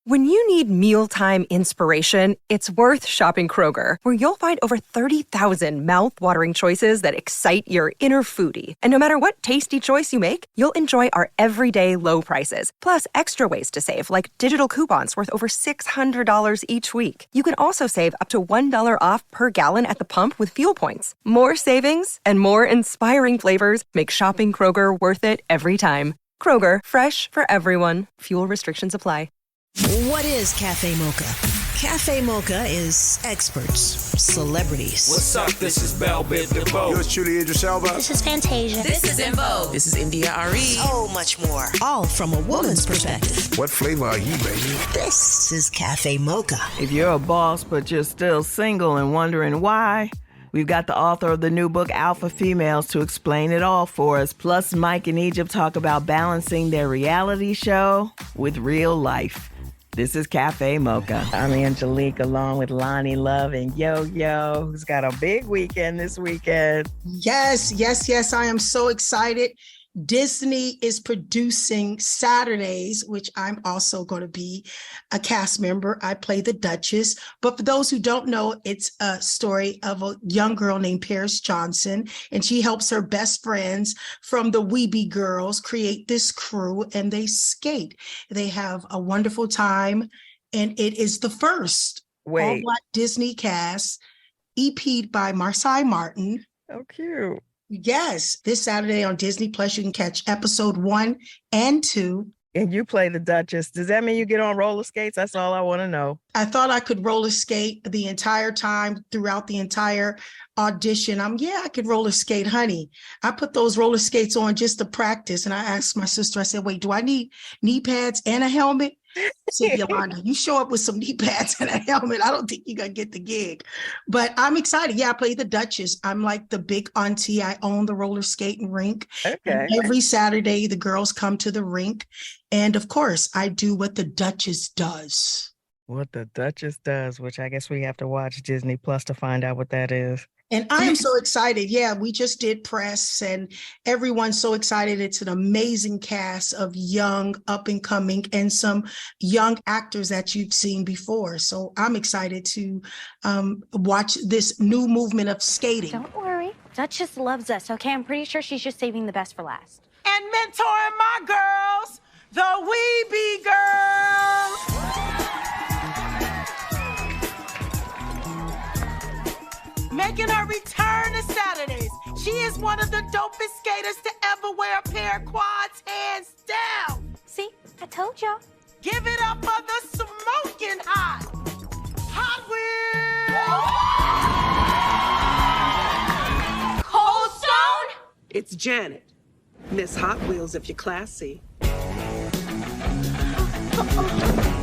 When you need mealtime inspiration, it's worth shopping Kroger, where you'll find over 30,000 mouth-watering choices that excite your inner foodie. And no matter what tasty choice you make, you'll enjoy our everyday low prices, plus extra ways to save, like digital coupons worth over $600 each week. You can also save up to $1 off per gallon at the pump with fuel points. More savings and more inspiring flavors make shopping Kroger worth it every time. Kroger, fresh for everyone. Fuel restrictions apply. What is Cafe Mocha? Cafe Mocha is experts, celebrities. What's up? This is Belle Biv DeVoe. Yours truly, Idris Elba. This is Fantasia. This is In Vogue. This is India Ari. So much more. All from a woman's perspective. What flavor are you, baby? This is Cafe Mocha. If you're a boss but you're still single and wondering why, we've got the author of the new book, Alpha Females, to explain it all for us. Plus, Mike and Egypt talk about balancing their reality show with real life. This is Cafe Mocha. I'm Angelique, along with Lonnie Love and Yo-Yo, who's got a big weekend this weekend. Yes. I am so excited. Disney is producing Saturdays, which I'm also going to be a cast member. I play the Duchess. But for those who don't know, it's a story of a young girl named Paris Johnson, and she helps her best friends from the Weeby Girls create this crew, and they skate. They have a wonderful time, and it is the first all-black Disney cast, EP'd by Marsai Martin. Oh, cute. Yes, this Saturday on Disney Plus, you can catch episode 1 and 2. And you play the Duchess. Does that mean you get on roller skates? That's all I want to know. I thought I could roller skate the entire time throughout the entire audition. I could roller skate, honey. I put those roller skates on just to practice. And I asked my sister, I said, wait, do I need knee pads and a helmet? I said, Yolanda, you show up with some knee pads and a helmet, I don't think you're going to get the gig. But I'm excited. Yeah, I play the Duchess. I'm like the big auntie. I own the roller skating rink. Okay. And every Saturday, the girls come to the rink. And of course, I do what the Duchess does. What the Duchess does, which I guess we have to watch Disney Plus to find out what that is. And I am so excited. Yeah, we just did press and everyone's so excited. It's an amazing cast of young, up and coming, and some young actors that you've seen before. So I'm excited to watch this new movement of skating. Don't worry. Duchess loves us, okay? I'm pretty sure she's just saving the best for last. And mentoring my girls, the Weeby Girls. Making her return to Saturdays. She is one of the dopest skaters to ever wear a pair of quads, hands down. See, I told y'all. Give it up for the smoking hot Wheels. Cold Stone? It's Janet. Miss Hot Wheels if you're classy.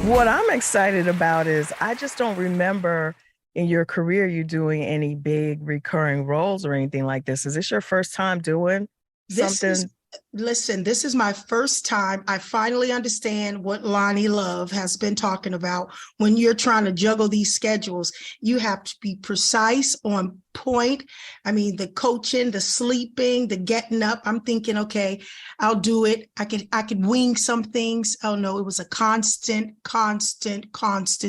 What I'm excited about is I just don't remember in your career you doing any big recurring roles or anything like this. Is this your first time doing something? Listen, this is my first time. I finally understand what Lonnie Love has been talking about. When you're trying to juggle these schedules, you have to be precise, on point. I mean, the coaching, the sleeping, the getting up. I'm thinking, okay, I'll do it. I could wing some things. Oh no, it was a constant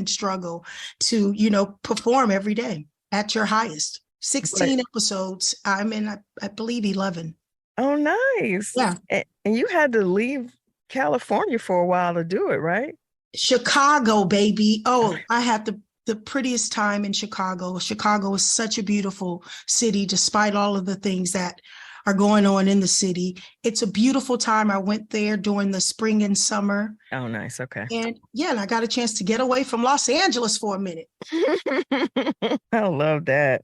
struggle to, perform every day at your highest. 16 episodes. I'm in, I believe, 11. Oh, nice. Yeah. And you had to leave California for a while to do it, right? Chicago, baby. Oh, I had the prettiest time in Chicago. Chicago is such a beautiful city, despite all of the things that are going on in the city. It's a beautiful time. I went there during the spring and summer. Oh, nice. Okay. And I got a chance to get away from Los Angeles for a minute. I love that.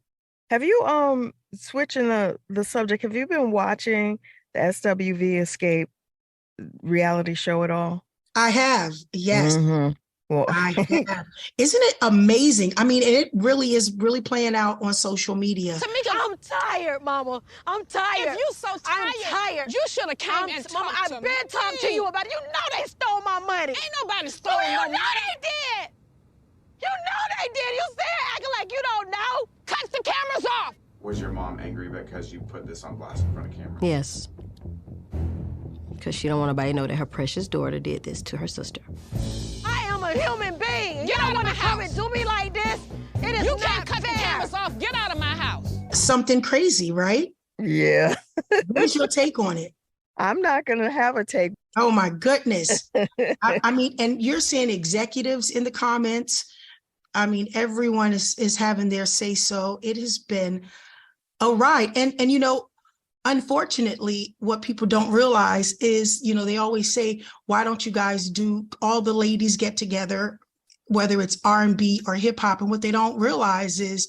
Have you, switching the subject, have you been watching the SWV Escape reality show at all? I have, yes. Mm-hmm. Well, I have. Isn't it amazing? I mean, it really is playing out on social media. Tamika, I'm tired, Mama. I'm tired. If you so tired, I'm tired. You should have came and Mama, talked to me. I've been talking to you about it. You know they stole my money. Ain't nobody stole You no know money. they did. You know they did. You sit here acting like you don't know. Cut the cameras off. Was your mom angry because you put this on blast in front of camera? Yes. Because she don't want nobody to know that her precious daughter did this to her sister. I am a human being. Get out of my come house. and do me like this. It is You not can't cut fair. the cameras off. Get out of my house. Something crazy, right? Yeah. What's your take on it? I'm not going to have a take. Oh my goodness. I mean, and you're seeing executives in the comments. I mean, everyone is having their say so. It has been a ride. And you know, unfortunately, what people don't realize is, you know, they always say, why don't you guys do all the ladies get together, whether it's R&B or hip hop? And what they don't realize is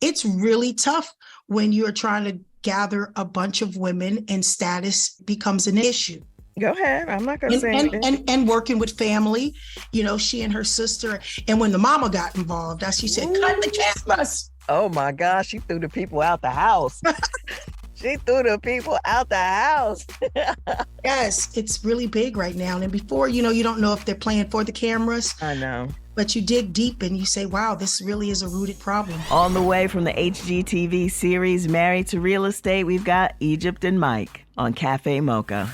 it's really tough when you're trying to gather a bunch of women and status becomes an issue. Go ahead. I'm not going to say anything. And working with family, you know, she and her sister. And when the mama got involved, as she said, cut the cameras. Oh my gosh, she threw the people out the house. She threw the people out the house. Yes, it's really big right now. And before, you know, you don't know if they're playing for the cameras. I know. But you dig deep and you say, wow, this really is a rooted problem. On the way from the HGTV series Married to Real Estate, we've got Egypt and Mike on Cafe Mocha.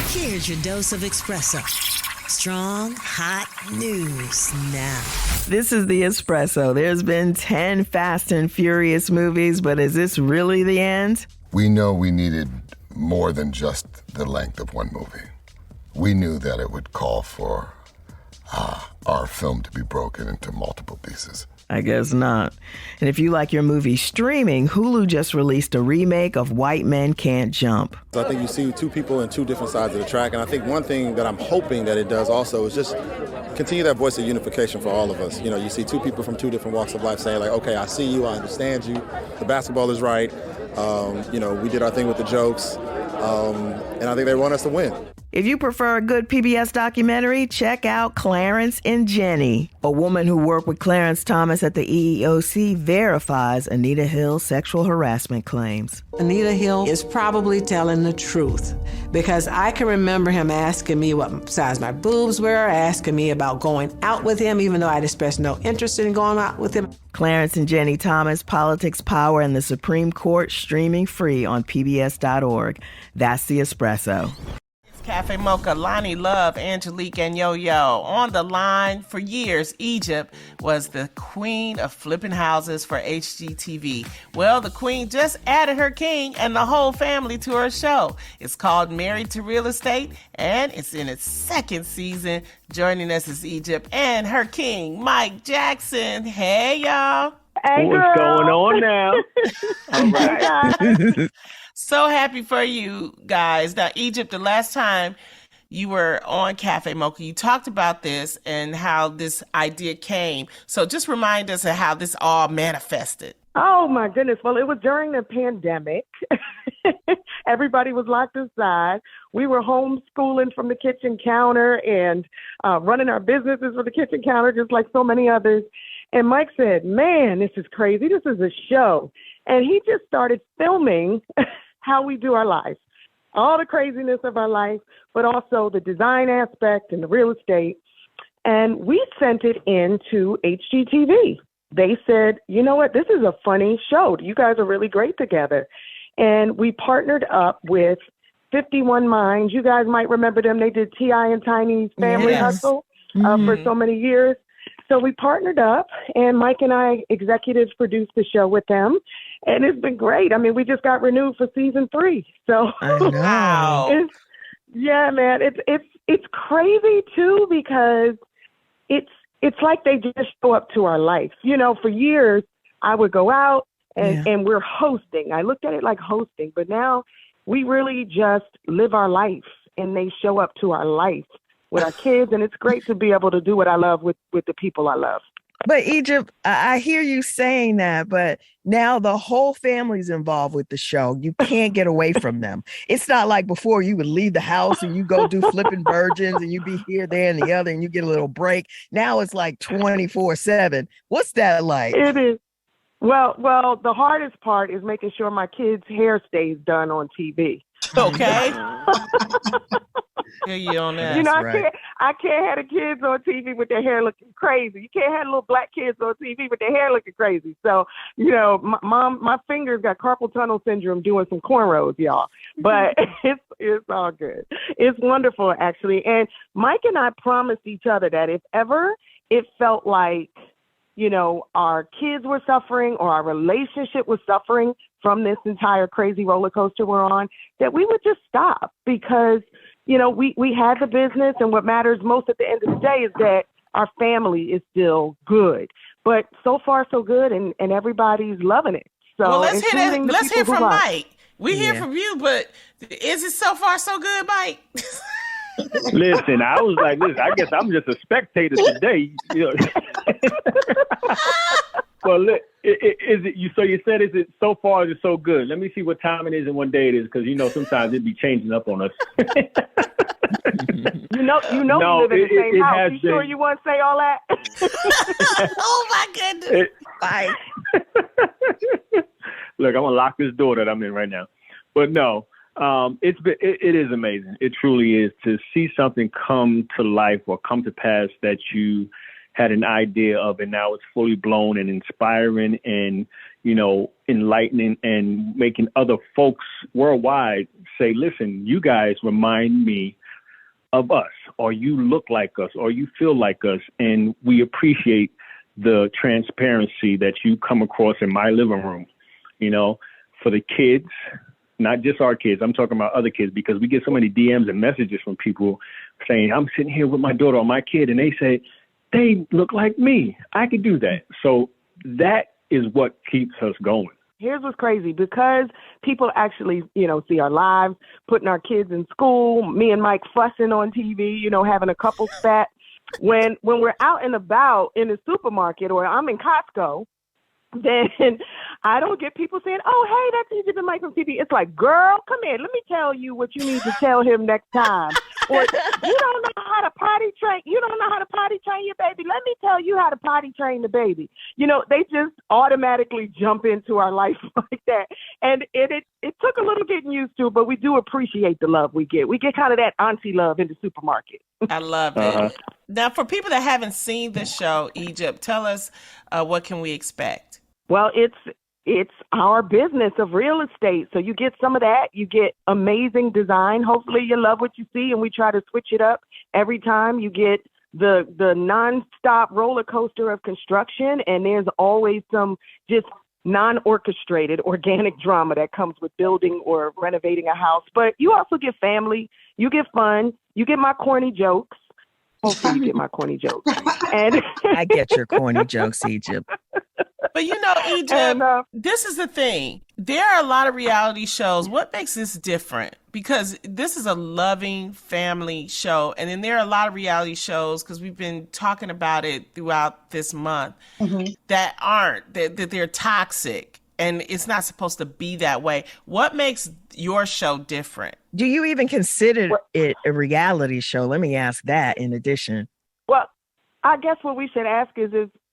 Here's your dose of espresso. Strong, hot news now. This is the Espresso. There's been 10 Fast and Furious movies, but is this really the end? We know we needed more than just the length of one movie. We knew that it would call for our film to be broken into multiple pieces. I guess not. And if you like your movie streaming, Hulu just released a remake of White Men Can't Jump. I think you see two people in two different sides of the track, and I think one thing that I'm hoping that it does also is just continue that voice of unification for all of us. You know, you see two people from two different walks of life saying like, okay, I see you, I understand you, the basketball is right, you know, we did our thing with the jokes, and I think they want us to win. If you prefer a good PBS documentary, check out Clarence and Jenny. A woman who worked with Clarence Thomas at the EEOC verifies Anita Hill's sexual harassment claims. Anita Hill is probably telling the truth because I can remember him asking me what size my boobs were, asking me about going out with him, even though I'd expressed no interest in going out with him. Clarence and Jenny Thomas, Politics, Power, and the Supreme Court, streaming free on PBS.org. That's the Espresso. Cafe Mocha, Lonnie Love, Angelique, and Yo-Yo. On the line for years, Egypt was the queen of flipping houses for HGTV. Well, the queen just added her king and the whole family to her show. It's called Married to Real Estate, and it's in its second season. Joining us is Egypt and her king, Mike Jackson. Hey, y'all. Hey, what's going on now? All right. So happy for you guys. Now, Egypt, the last time you were on Cafe Mocha, you talked about this and how this idea came. So just remind us of how this all manifested. Oh, my goodness. Well, it was during the pandemic. Everybody was locked inside. We were homeschooling from the kitchen counter and running our businesses from the kitchen counter, just like so many others. And Mike said, man, this is crazy. This is a show. And he just started filming how we do our lives, all the craziness of our life, but also the design aspect and the real estate. And we sent it into HGTV. They said, you know what, this is a funny show. You guys are really great together. And we partnered up with 51 Minds. You guys might remember them. They did T.I. and Tiny's Family Hustle for so many years. So we partnered up, and Mike and I executive produced the show with them, and it's been great. I mean, we just got renewed for season 3. So wow, yeah, man, it's crazy too because it's like they just show up to our life. You know, for years I would go out and we're hosting. I looked at it like hosting, but now we really just live our life, and they show up to our life with our kids, and it's great to be able to do what I love with the people I love. But Egypt, I hear you saying that, but now the whole family's involved with the show. You can't get away from them. It's not like before you would leave the house and you go do flipping virgins and you be here, there, and the other, and you get a little break. Now it's like 24/7. What's that like? It is. Well, the hardest part is making sure my kids' hair stays done on TV. Okay. Hear you on that. You know, right. I can't have the kids on TV with their hair looking crazy. You can't have little black kids on TV with their hair looking crazy. So, you know, my fingers got carpal tunnel syndrome doing some cornrows, y'all. But it's all good. It's wonderful, actually. And Mike and I promised each other that if ever it felt like, you know, our kids were suffering or our relationship was suffering from this entire crazy roller coaster we're on, that we would just stop because, you know, we had the business, and what matters most at the end of the day is that our family is still good. But so far, so good, and everybody's loving it. So well, let's hear from Mike. We hear Yeah. from you, but is it so far so good, Mike? Listen, I was like, listen, I guess I'm just a spectator today. You know. Well, is it you? So you said, is it so far? Is it so good? Let me see what time it is and what day it is, because you know sometimes it'd be changing up on us. You know, No, we live in the same it house. has You sure been. you want to say all that? Oh my goodness! Bye. Look, I'm gonna lock this door that I'm in right now. But no, it is amazing. It truly is to see something come to life or come to pass that you had an idea of, and now it's fully blown and inspiring and, you know, enlightening and making other folks worldwide say, listen, you guys remind me of us, or you look like us, or you feel like us. And we appreciate the transparency that you come across in my living room, you know, for the kids, not just our kids. I'm talking about other kids, because we get so many DMs and messages from people saying, I'm sitting here with my daughter or my kid, and they say, they look like me. I could do that. So that is what keeps us going. Here's what's crazy, because people actually, you know, see our lives, putting our kids in school, me and Mike fussing on TV, you know, having a couple spat. When we're out and about in the supermarket or I'm in Costco, then I don't get people saying, oh, hey, that's Egypt and Mike from TV. It's like, girl, come here. Let me tell you what you need to tell him next time. Or you don't know how to potty train. You don't know how to potty train your baby. Let me tell you how to potty train the baby. You know, they just automatically jump into our life like that. And it took a little getting used to, but we do appreciate the love we get. We get kind of that auntie love in the supermarket. I love it. Now, for people that haven't seen the show, Egypt, tell us what can we expect? Well, it's our business of real estate. So you get some of that. You get amazing design. Hopefully you love what you see, and we try to switch it up every time. You get the nonstop roller coaster of construction, and there's always some just non-orchestrated organic drama that comes with building or renovating a house. But you also get family. You get fun. You get my corny jokes. Hopefully you get my corny jokes. And I get your corny jokes, Egypt. But you know, Egypt, this is the thing. There are a lot of reality shows. What makes this different? Because this is a loving family show. And then there are a lot of reality shows, because we've been talking about it throughout this month, that aren't, that they're toxic. And it's not supposed to be that way. What makes your show different? Do you even consider it a reality show? Let me ask that in addition. Well, I guess what we should ask is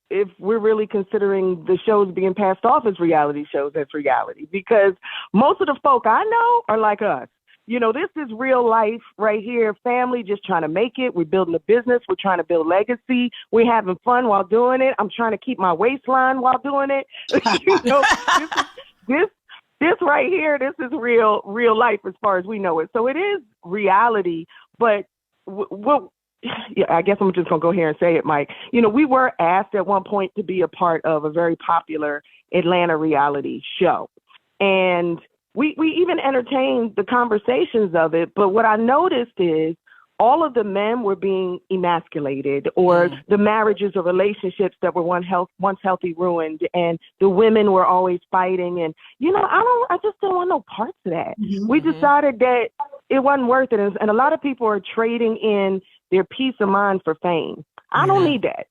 if we're really considering the shows being passed off as reality shows as reality, because most of the folk I know are like us. You know, this is real life right here. Family just trying to make it. We're building a business. We're trying to build legacy. We're having fun while doing it. I'm trying to keep my waistline while doing it. You know, this right here, this is real life as far as we know it. So it is reality, but yeah, I guess I'm just going to go here and say it, Mike. You know, we were asked at one point to be a part of a very popular Atlanta reality show. And we even entertained the conversations of it. But what I noticed is all of the men were being emasculated, or the marriages or relationships that were once healthy ruined. And the women were always fighting. And, you know, I just don't want no parts of that. We decided that it wasn't worth it. And a lot of people are trading in their peace of mind for fame. I don't need that.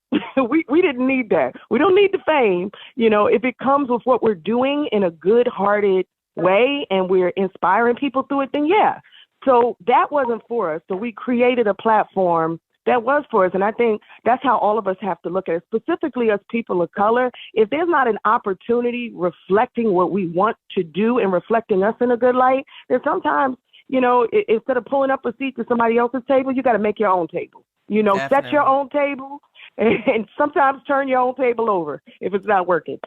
We didn't need that. We don't need the fame. You know, if it comes with what we're doing in a good-hearted way and we're inspiring people through it, then yeah. So that wasn't for us. So we created a platform that was for us. And I think that's how all of us have to look at it, specifically as people of color. If there's not an opportunity reflecting what we want to do and reflecting us in a good light, then sometimes instead of pulling up a seat to somebody else's table, you got to make your own table. Set your own table and sometimes turn your own table over if it's not working.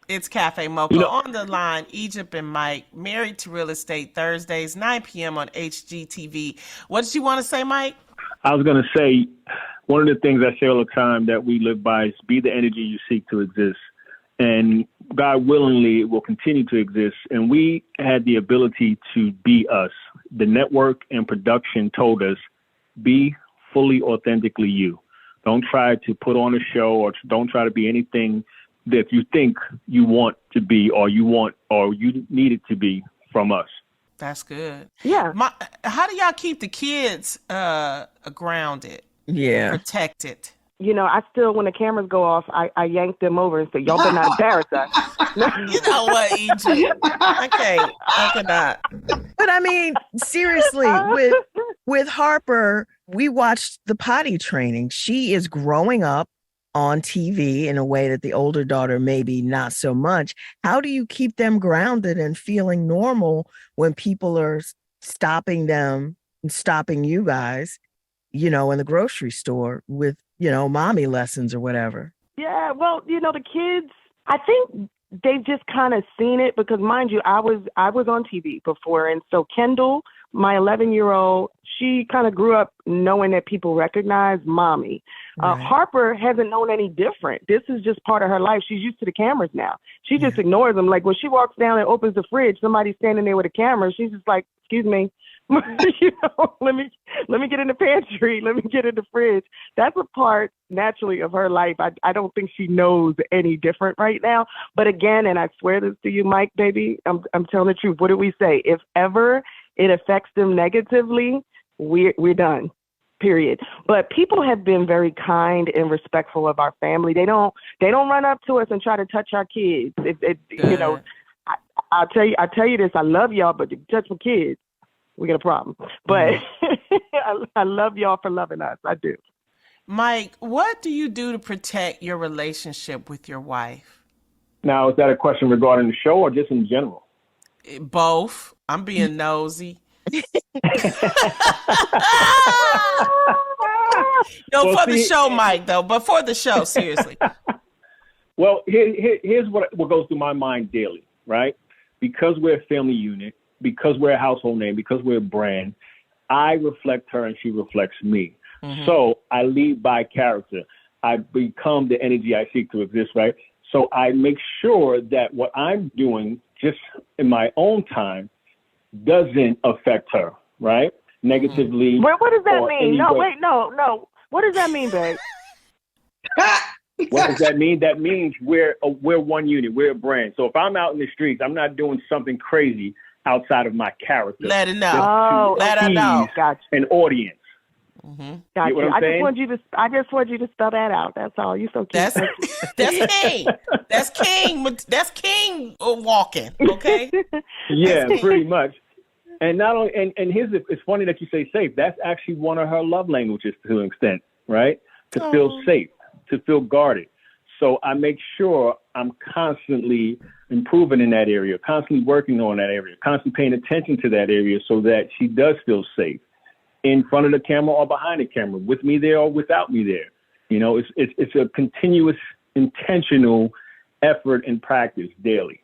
It's Cafe Mocha. On the line, Egypt and Mike, Married to Real Estate, Thursdays, 9 p.m. on HGTV. What did you want to say, Mike? I was going to say, one of the things I say all the time that we live by is be the energy you seek to exist. And God willingly, it will continue to exist. And we had the ability to be us. The network and production told us, be fully, authentically you. Don't try to put on a show or don't try to be anything that you think you want to be or you need it to be from us. That's good. Yeah. How do y'all keep the kids grounded? Yeah. Protected? I still, when the cameras go off, I yank them over and say, y'all better not embarrass us. You know what, Egypt? I cannot. But I mean, seriously, with Harper, we watched the potty training. She is growing up on TV in a way that the older daughter maybe not so much. How do you keep them grounded and feeling normal when people are stopping them and stopping you guys, in the grocery store with, mommy lessons or whatever? Yeah, well, the kids, I think they've just kind of seen it because, mind you, I was on TV before. And so Kendall, my 11-year-old, she kind of grew up knowing that people recognize mommy. Right. Harper hasn't known any different. This is just part of her life. She's used to the cameras now. She just ignores them. Like when she walks down and opens the fridge, somebody's standing there with a camera. She's just like, excuse me. Let me get in the pantry. Let me get in the fridge. That's a part naturally of her life. I don't think she knows any different right now. But again, and I swear this to you, Mike, baby, I'm telling the truth. What do we say? If ever it affects them negatively, we're done. Period. But people have been very kind and respectful of our family. They don't run up to us and try to touch our kids. I'll tell you this. I love y'all, but if you touch my kids, we got a problem. But I love y'all for loving us. I do. Mike, what do you do to protect your relationship with your wife? Now, is that a question regarding the show or just in general? Both. I'm being nosy. For the show, Mike, though. But for the show, seriously. Well, here's what goes through my mind daily, right? Because we're a family unit, because we're a household name, because we're a brand, I reflect her and she reflects me. Mm-hmm. So I lead by character. I become the energy I seek to exist, right? So I make sure that what I'm doing just in my own time doesn't affect her, right? Negatively. What does that mean? No. What does that mean, babe? What does that mean? That means we're one unit. We're a brand. So if I'm out in the streets, I'm not doing something crazy outside of my character. Let it know. Let her know. Gotcha. An audience. Mm-hmm. Gotcha. I just want you to spell that out. That's all. You so cute. That's king. That's king. That's king walking. Okay. Yeah, pretty much. And not only, and it's funny that you say safe. That's actually one of her love languages to an extent, right? To feel safe, to feel guarded. So I make sure I'm constantly improving in that area, constantly working on that area, constantly paying attention to that area so that she does feel safe in front of the camera or behind the camera, with me there or without me there. It's a continuous, intentional effort and practice daily.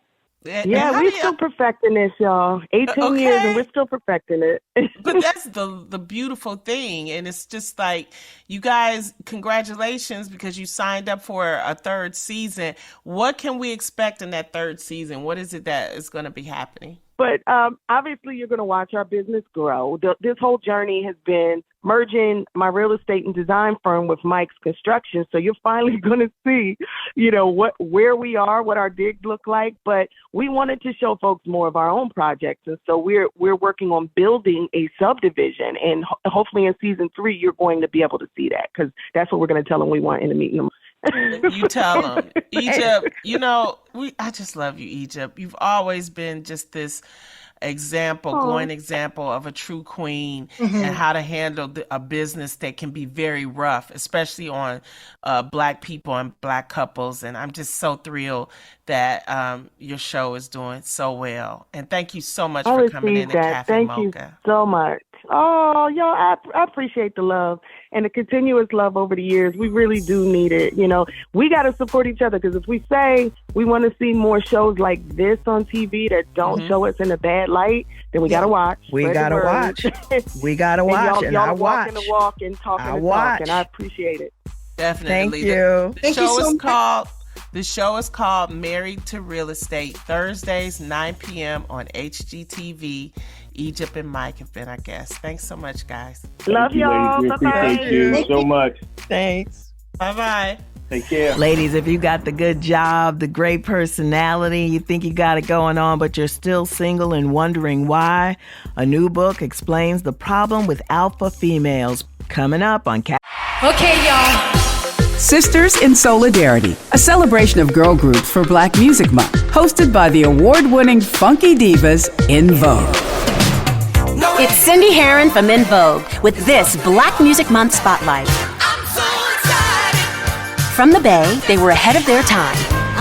Yeah, we're still perfecting this, y'all. 18 years and we're still perfecting it. But that's the beautiful thing. And it's just like, you guys, congratulations, because you signed up for a third season. What can we expect in that third season? What is it that is going to be happening? But obviously, you're going to watch our business grow. This whole journey has been merging my real estate and design firm with Mike's construction. So you're finally going to see, where we are, what our digs look like. But we wanted to show folks more of our own projects. And so we're working on building a subdivision. And hopefully in season 3, you're going to be able to see that, because that's what we're going to tell them we want in the meeting. You tell them. Egypt, I just love you, Egypt. You've always been just this glowing example of a true queen and how to handle a business that can be very rough, especially on Black people and Black couples. And I'm just so thrilled that your show is doing so well. And thank you so much for coming in to Cafe Mocha. Thank you so much. Oh, y'all, I appreciate the love and the continuous love over the years. We really do need it. You know, we got to support each other, because if we say we want to see more shows like this on TV that don't show us in a bad light, then we got to watch. We got to watch. We got to watch. And y'all I watch. walking the walk and talking the talk, and I appreciate it. Definitely. Thank you. The show is called Married to Real Estate, Thursdays, 9 p.m. on HGTV. Egypt and Mike have been our guests. Thanks so much, guys. Love y'all. Bye-bye. Thank you so much. Thantake Bye-bye. Take care. Ladies, if you got the good job, the great personality, you think you got it going on, but you're still single and wondering why, a new book explains the problem with alpha females. Coming up on Okay, y'all. Sisters in Solidarity, a celebration of girl groups for Black Music Month, hosted by the award-winning funky divas In Vogue. It's Cindy Herron from In Vogue with this Black Music Month Spotlight. From the Bay, they were ahead of their time.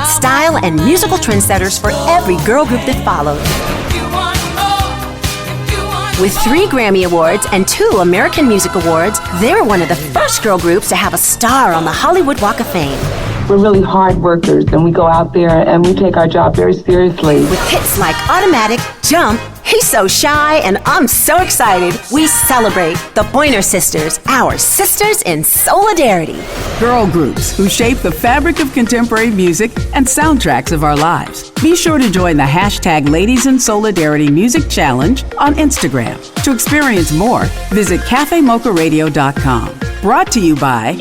Style and musical trendsetters for every girl group that followed. With 3 Grammy Awards and 2 American Music Awards, they were one of the first girl groups to have a star on the Hollywood Walk of Fame. We're really hard workers, and we go out there and we take our job very seriously. With hits like Automatic, Jump, He's So Shy, and I'm so excited. We celebrate the Pointer Sisters, our sisters in solidarity. Girl groups who shape the fabric of contemporary music and soundtracks of our lives. Be sure to join the hashtag Ladies in Solidarity Music Challenge on Instagram. To experience more, visit cafemocharadio.com. Brought to you by...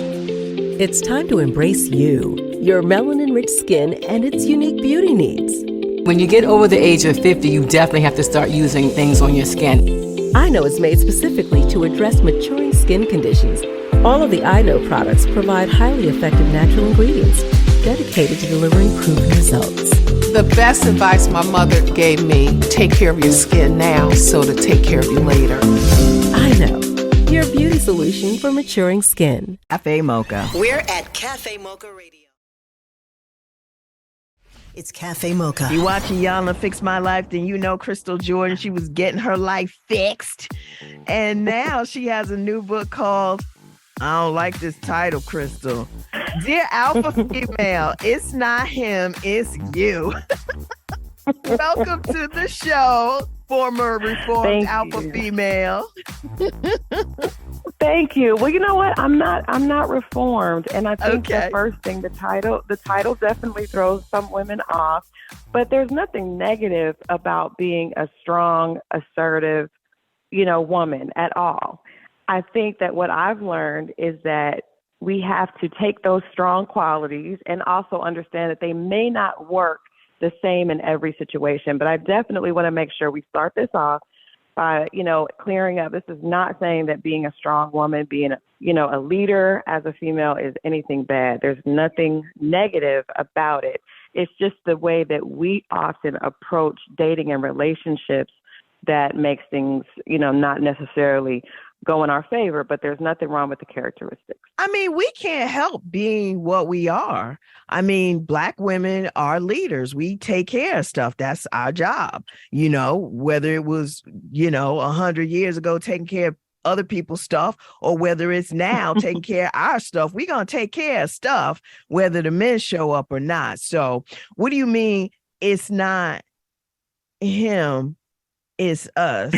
It's time to embrace you, your melanin-rich skin, and its unique beauty needs. When you get over the age of 50, you definitely have to start using things on your skin. I Know is made specifically to address maturing skin conditions. All of the I Know products provide highly effective natural ingredients dedicated to delivering proven results. The best advice my mother gave me, take care of your skin now so to take care of you later. I Know, your beauty solution for maturing skin. Cafe Mocha. We're at Cafe Mocha Radio. It's Cafe Mocha. You watching Yana Fix My Life, then you know Christal Jordan. She was getting her life fixed. And now she has a new book called, I don't like this title, Christal. Dear Alpha Female, it's not him, it's you. Welcome to the show, former reformed Alpha Female. Thank you. Well, you know what? I'm not reformed, and I think the first thing, the title definitely throws some women off. But there's nothing negative about being a strong, assertive, woman at all. I think that what I've learned is that we have to take those strong qualities and also understand that they may not work the same in every situation. But I definitely want to make sure we start this off by, clearing up. This is not saying that being a strong woman, being a leader as a female is anything bad. There's nothing negative about it. It's just the way that we often approach dating and relationships that makes things, not necessarily go in our favor, but there's nothing wrong with the characteristics. I mean, we can't help being what we are. I mean, Black women are leaders. We take care of stuff. That's our job. Whether it was, 100 years ago taking care of other people's stuff, or whether it's now taking care of our stuff, we're going to take care of stuff, whether the men show up or not. So what do you mean it's not him, it's us?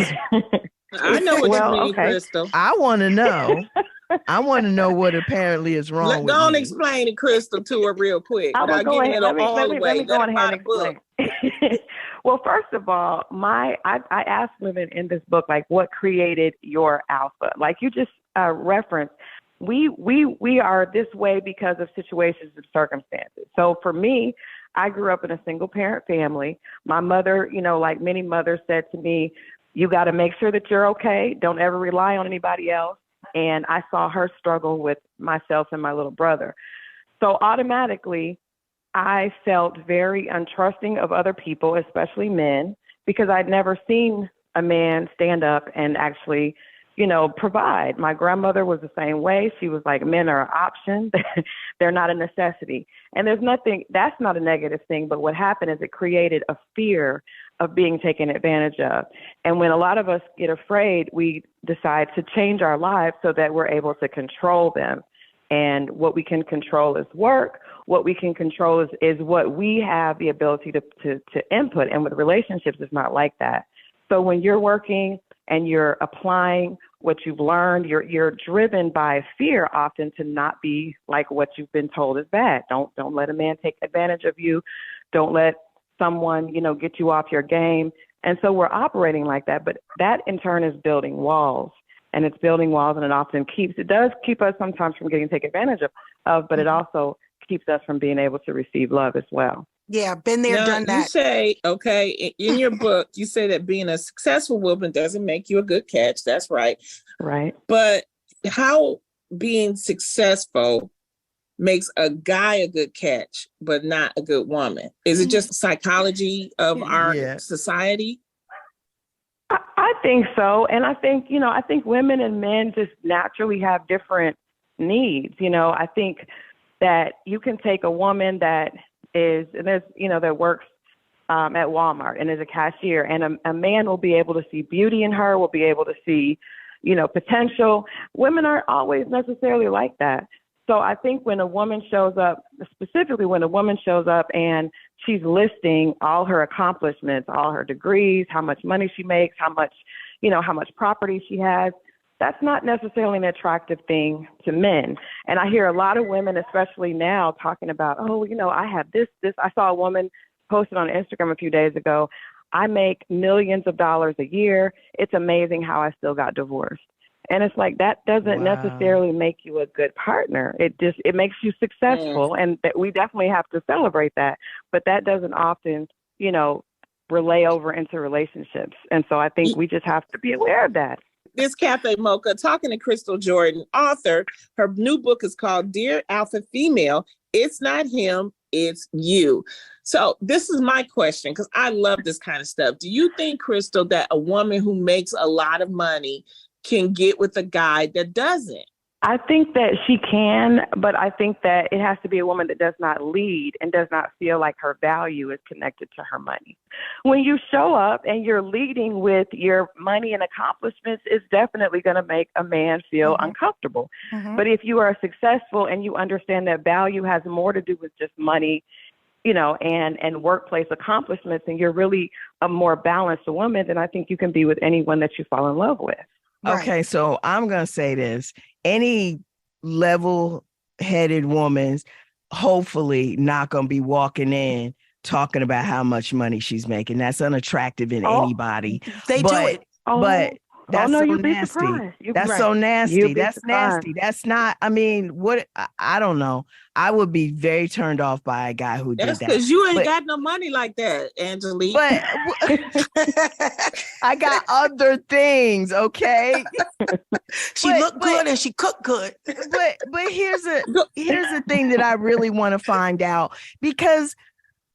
I know what you mean, Christal. I want to know. I want to know what apparently is wrong with Go on you. and explain it, Christal, to her real quick. Let me go ahead and explain. Well, first of all, I asked women in this book, like, what created your alpha? Like you just referenced, we are this way because of situations and circumstances. So for me, I grew up in a single parent family. My mother, like many mothers, said to me, you got to make sure that you're okay. Don't ever rely on anybody else. And I saw her struggle with myself and my little brother. So automatically, I felt very untrusting of other people, especially men, because I'd never seen a man stand up and actually, provide. My grandmother was the same way. She was like, men are an option. They're not a necessity. And that's not a negative thing. But what happened is it created a fear of being taken advantage of. And when a lot of us get afraid, we decide to change our lives so that we're able to control them. And what we can control is work. What we can control is what we have the ability to input. And with relationships, it's not like that. So when you're working and you're applying what you've learned, you're driven by fear often to not be like what you've been told is bad. Don't let a man take advantage of you. Don't let someone, get you off your game. And so we're operating like that. But that in turn is building walls. And it's building walls, and it does keep us sometimes from getting taken advantage of, but it also keeps us from being able to receive love as well. Yeah, been there, done that. You say, in your book, you say that being a successful woman doesn't make you a good catch. That's right. Right. But how being successful makes a guy a good catch, but not a good woman? Is it just psychology of our society? I think so. And I think women and men just naturally have different needs. I think that you can take a woman that that works at Walmart and is a cashier, and a man will be able to see beauty in her, will be able to see, potential. Women aren't always necessarily like that. So I think when a woman shows up, specifically when a woman shows up and she's listing all her accomplishments, all her degrees, how much money she makes, how much property she has, that's not necessarily an attractive thing to men. And I hear a lot of women, especially now, talking about, I have this. I saw a woman posted on Instagram a few days ago, I make millions of dollars a year. It's amazing how I still got divorced. And it's like, that doesn't necessarily make you a good partner. It makes you successful. And that we definitely have to celebrate that. But that doesn't often, relay over into relationships. And so I think we just have to be aware of that. This Cafe Mocha, talking to Christal Jordan, author. Her new book is called Dear Alpha Female. It's not him, it's you. So this is my question, because I love this kind of stuff. Do you think, Christal, that a woman who makes a lot of money can get with a guy that doesn't? I think that she can, but I think that it has to be a woman that does not lead and does not feel like her value is connected to her money. When you show up and you're leading with your money and accomplishments, it's definitely going to make a man feel uncomfortable. But if you are successful and you understand that value has more to do with just money, and workplace accomplishments, and you're really a more balanced woman, then I think you can be with anyone that you fall in love with. Okay, so I'm going to say this. Any level-headed woman's hopefully not going to be walking in talking about how much money she's making. That's unattractive in anybody. They do it. But that's so you'd be nasty. surprised. That's so nasty. That's surprised. nasty. That's not, I don't know. I would be very turned off by a guy who did that. That's because you ain't got no money like that, Angelique. But I got other things, okay? She looked good and she cooked good. But here's the thing that I really want to find out, because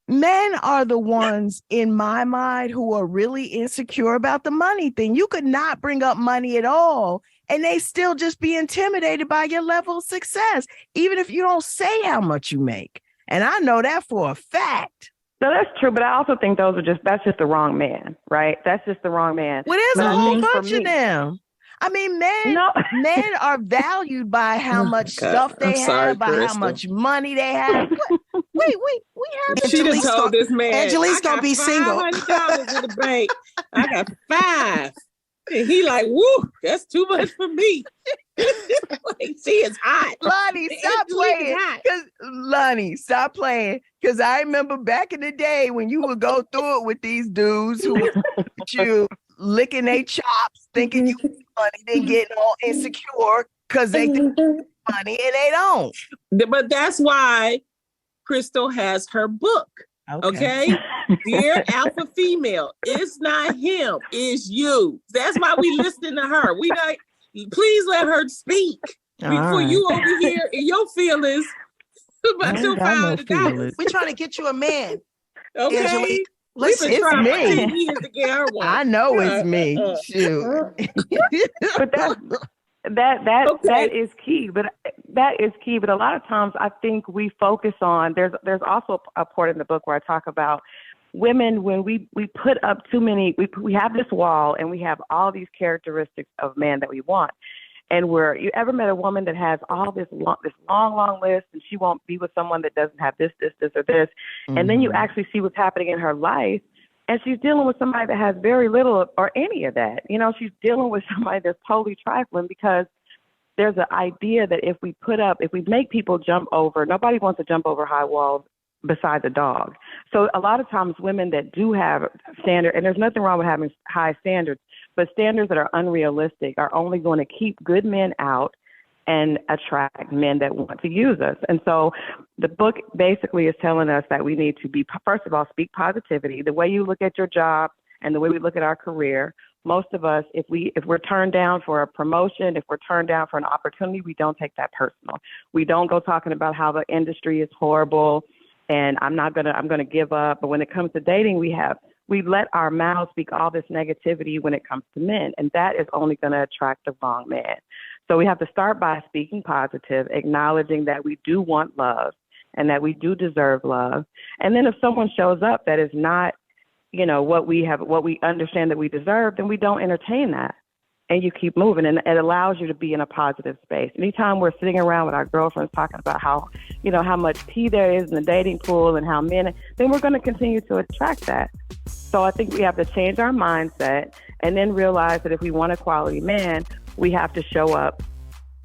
men are the ones in my mind who are really insecure about the money thing. You could not bring up money at all, and they still just be intimidated by your level of success, even if you don't say how much you make. And I know that for a fact. No, that's true, but I also think that's just the wrong man, right? That's just the wrong man. Well, there's a whole bunch of them. I mean, men are valued by how much stuff they have, by how much money they have. Wait, we have. She just told this man, Angelique's gonna be single. $500 in the bank. I got $5. And he like, woo, that's too much for me. She is hot. Lonnie, stop playing. Lonnie, stop playing. Because I remember back in the day when you would go through it with these dudes who would you licking their chops, thinking you was money, then getting all insecure because they think money and they don't. But that's why Christal has her book. Okay. Dear Alpha Female, it's not him, it's you. That's why we listening to her. We not, please let her speak before you over here in your feelings about your $500. We're trying to get you a man. Okay. Angelique. We've been It's trying for 10 me. years to get her one. I know it's me. Shoot. But that is key. But that is key. But a lot of times, I think we focus on. There's also a part in the book where I talk about women when we put up too many. We have this wall and we have all these characteristics of man that we want. And you ever met a woman that has all this long list, and she won't be with someone that doesn't have this, or this, and then you actually see what's happening in her life, and she's dealing with somebody that has very little or any of that. You know, she's dealing with somebody that's totally trifling because there's an idea that if we make people jump over, nobody wants to jump over high walls besides a dog. So a lot of times women that do have standard, and there's nothing wrong with having high standards, but standards that are unrealistic are only going to keep good men out and attract men that want to use us. And so the book basically is telling us that we need to be, first of all, speak positivity. The way you look at your job and the way we look at our career, most of us, if we're turned down for a promotion, if we're turned down for an opportunity, we don't take that personal. We don't go talking about how the industry is horrible and I'm going to give up. But when it comes to dating, we let our mouths speak all this negativity when it comes to men, and that is only going to attract the wrong man. So we have to start by speaking positive, acknowledging that we do want love and that we do deserve love. And then if someone shows up that is not, what we understand that we deserve, then we don't entertain that. And you keep moving, and it allows you to be in a positive space. Anytime we're sitting around with our girlfriends talking about how much pee there is in the dating pool and how men, then we're going to continue to attract that. So I think we have to change our mindset and then realize that if we want a quality man, we have to show up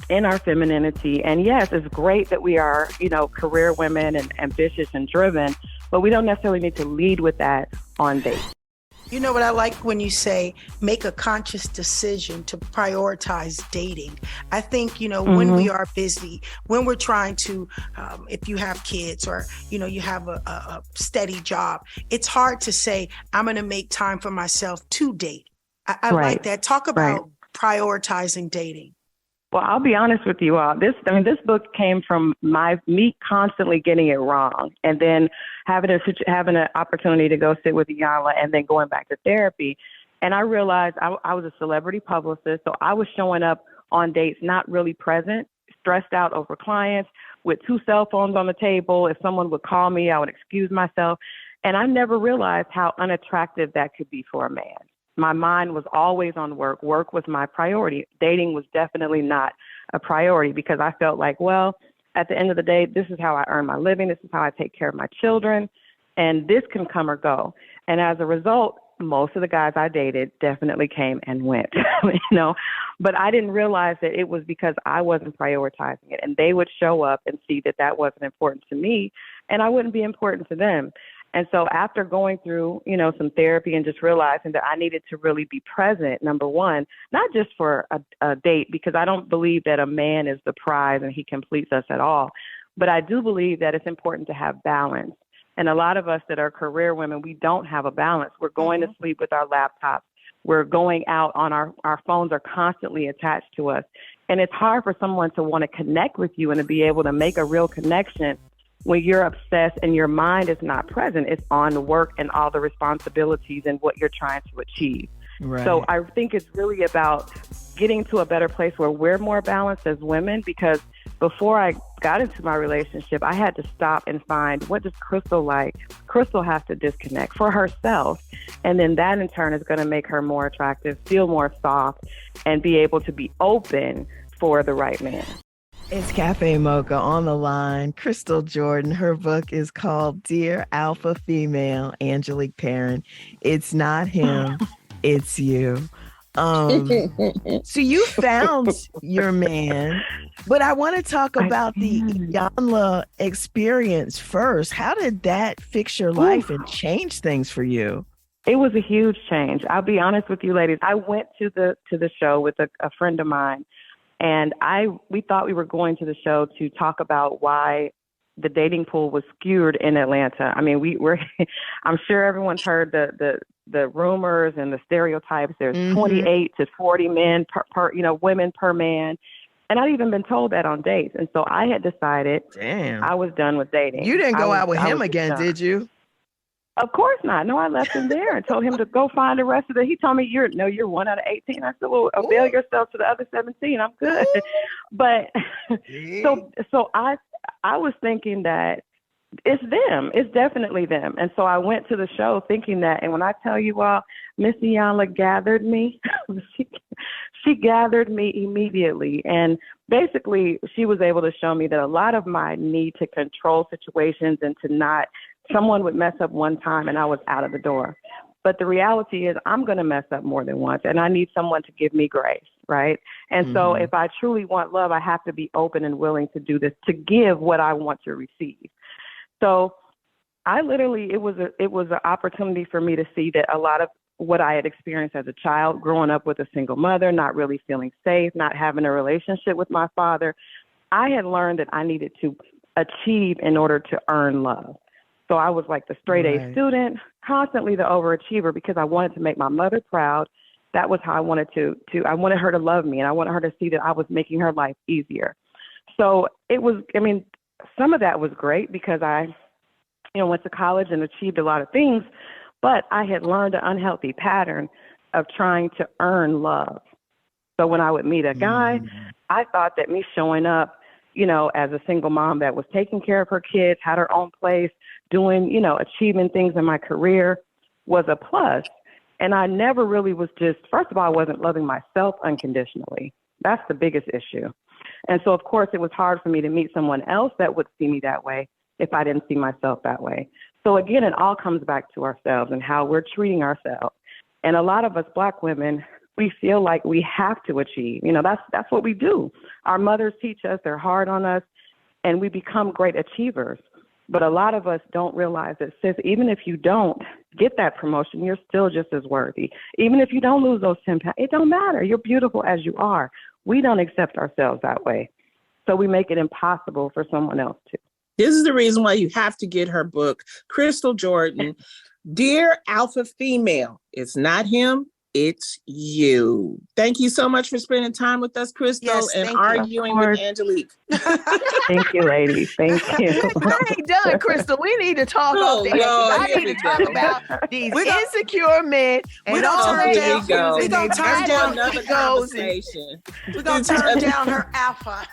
in our femininity. And yes, it's great that we are, career women and ambitious and driven, but we don't necessarily need to lead with that on dates. You know what I like when you say make a conscious decision to prioritize dating. I think, when we are busy, when we're trying to, if you have kids or, you have a steady job, it's hard to say, I'm going to make time for myself to date. I like that. Talk about prioritizing dating. Well, I'll be honest with you all. This book came from me constantly getting it wrong, and then having an opportunity to go sit with Iyanla, and then going back to therapy. And I realized I was a celebrity publicist, so I was showing up on dates not really present, stressed out over clients, with 2 cell phones on the table. If someone would call me, I would excuse myself, and I never realized how unattractive that could be for a man. My mind was always on work. Work was my priority. Dating was definitely not a priority because I felt like, well, at the end of the day, this is how I earn my living. This is how I take care of my children. And this can come or go. And as a result, most of the guys I dated definitely came and went, but I didn't realize that it was because I wasn't prioritizing it. And they would show up and see that that wasn't important to me and I wouldn't be important to them. And so after going through, some therapy and just realizing that I needed to really be present, number one, not just for a date, because I don't believe that a man is the prize and he completes us at all. But I do believe that it's important to have balance. And a lot of us that are career women, we don't have a balance. We're going to sleep with our laptops. We're going out on our phones are constantly attached to us. And it's hard for someone to want to connect with you and to be able to make a real connection when you're obsessed and your mind is not present. It's on work and all the responsibilities and what you're trying to achieve. Right. So I think it's really about getting to a better place where we're more balanced as women, because before I got into my relationship, I had to stop and find, what does Christal like? Christal has to disconnect for herself. And then that in turn is going to make her more attractive, feel more soft, and be able to be open for the right man. It's Cafe Mocha on the line. Christal Jordan, her book is called Dear Alpha Female, Angelique Perrin. It's not him, it's you. So you found your man, but I want to talk about the Iyanla experience first. How did that fix your life and change things for you? It was a huge change. I'll be honest with you, ladies. I went to the show with a friend of mine. And we thought we were going to the show to talk about why the dating pool was skewed in Atlanta. I mean, I'm sure everyone's heard the rumors and the stereotypes. There's 28 to 40 men per women per man. And I'd even been told that on dates. And so I had decided I was done with dating. You didn't go out with him again, did you? Of course not. No, I left him there and told him to go find the rest of it. He told me, you're 1 out of 18. I said, well, avail yourself to the other 17. I'm good. But so I was thinking that it's them. It's definitely them. And so I went to the show thinking that. And when I tell you all, Miss Iyanla gathered me. She gathered me immediately. And basically, she was able to show me that a lot of my need to control situations and to not, someone would mess up one time and I was out of the door. But the reality is I'm going to mess up more than once, and I need someone to give me grace, right? And so if I truly want love, I have to be open and willing to do this, to give what I want to receive. So I literally, it was an opportunity for me to see that a lot of what I had experienced as a child, growing up with a single mother, not really feeling safe, not having a relationship with my father, I had learned that I needed to achieve in order to earn love. So I was like the straight A student, constantly the overachiever, because I wanted to make my mother proud. That was how I wanted I wanted her to love me, and I wanted her to see that I was making her life easier. So it was, some of that was great because I, went to college and achieved a lot of things, but I had learned an unhealthy pattern of trying to earn love. So when I would meet a guy, I thought that me showing up, as a single mom that was taking care of her kids, had her own place, doing, achieving things in my career was a plus. And I never really was first of all, I wasn't loving myself unconditionally. That's the biggest issue. And so, of course, it was hard for me to meet someone else that would see me that way if I didn't see myself that way. So again, it all comes back to ourselves and how we're treating ourselves. And a lot of us Black women, we feel like we have to achieve. That's what we do. Our mothers teach us, they're hard on us, and we become great achievers. But a lot of us don't realize that, sis, even if you don't get that promotion, you're still just as worthy. Even if you don't lose those 10 pounds, it don't matter. You're beautiful as you are. We don't accept ourselves that way. So we make it impossible for someone else to. This is the reason why you have to get her book, Christal Jordan, Dear Alpha Female. It's not him, it's you. Thank you so much for spending time with us, Christal, and arguing with Angelique. Thank you, ladies. Thank you. I ain't done, Christal. We need to talk about this. I need to talk about these insecure men. We're going to turn down another conversation. We're going to turn down her alpha.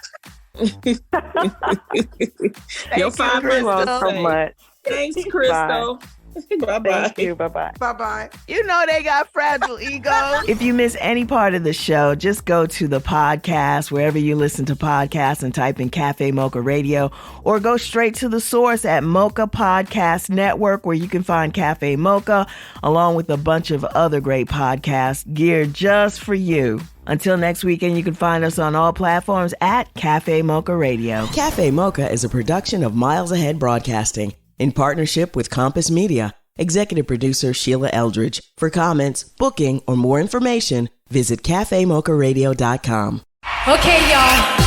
Your 5 minutes so much. Thanks, Christal. Bye-bye. Thank you. Bye-bye. Bye-bye. They got fragile egos. If you miss any part of the show, just go to the podcast, wherever you listen to podcasts, and type in Cafe Mocha Radio, or go straight to the source at Mocha Podcast Network, where you can find Cafe Mocha, along with a bunch of other great podcasts geared just for you. Until next weekend, you can find us on all platforms at Cafe Mocha Radio. Cafe Mocha is a production of Miles Ahead Broadcasting in partnership with Compass Media. Executive producer Sheila Eldridge. For comments, booking, or more information, visit cafemocharadio.com. Okay, y'all.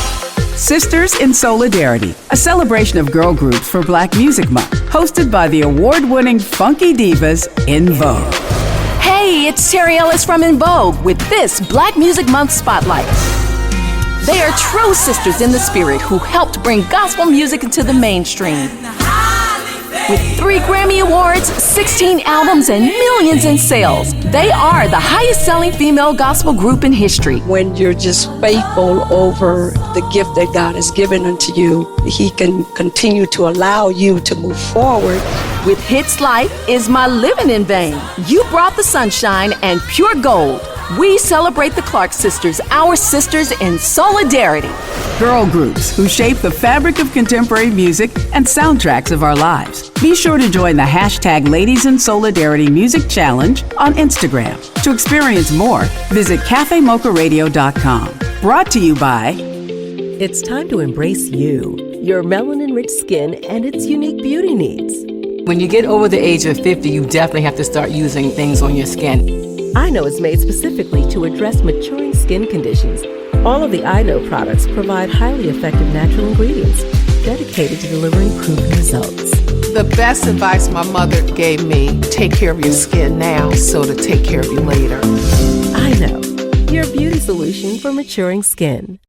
Sisters in Solidarity, a celebration of girl groups for Black Music Month, hosted by the award-winning funky divas In Vogue. Hey, it's Terry Ellis from In Vogue with this Black Music Month Spotlight. They are true sisters in the spirit who helped bring gospel music into the mainstream. With 3 Grammy Awards, 16 albums, and millions in sales, they are the highest-selling female gospel group in history. When you're just faithful over the gift that God has given unto you, He can continue to allow you to move forward. With hits like Is My Living in Vain, You Brought the Sunshine, and Pure Gold, we celebrate the Clark sisters, our sisters in solidarity. Girl groups who shape the fabric of contemporary music and soundtracks of our lives. Be sure to join the hashtag Ladies in Solidarity Music Challenge on Instagram. To experience more, visit cafemocharadio.com. Brought to you by... It's time to embrace you, your melanin-rich skin, and its unique beauty needs. When you get over the age of 50, you definitely have to start using things on your skin. I Know is made specifically to address maturing skin conditions. All of the I Know products provide highly effective natural ingredients dedicated to delivering proven results. The best advice my mother gave me, take care of your skin now so to take care of you later. I Know, your beauty solution for maturing skin.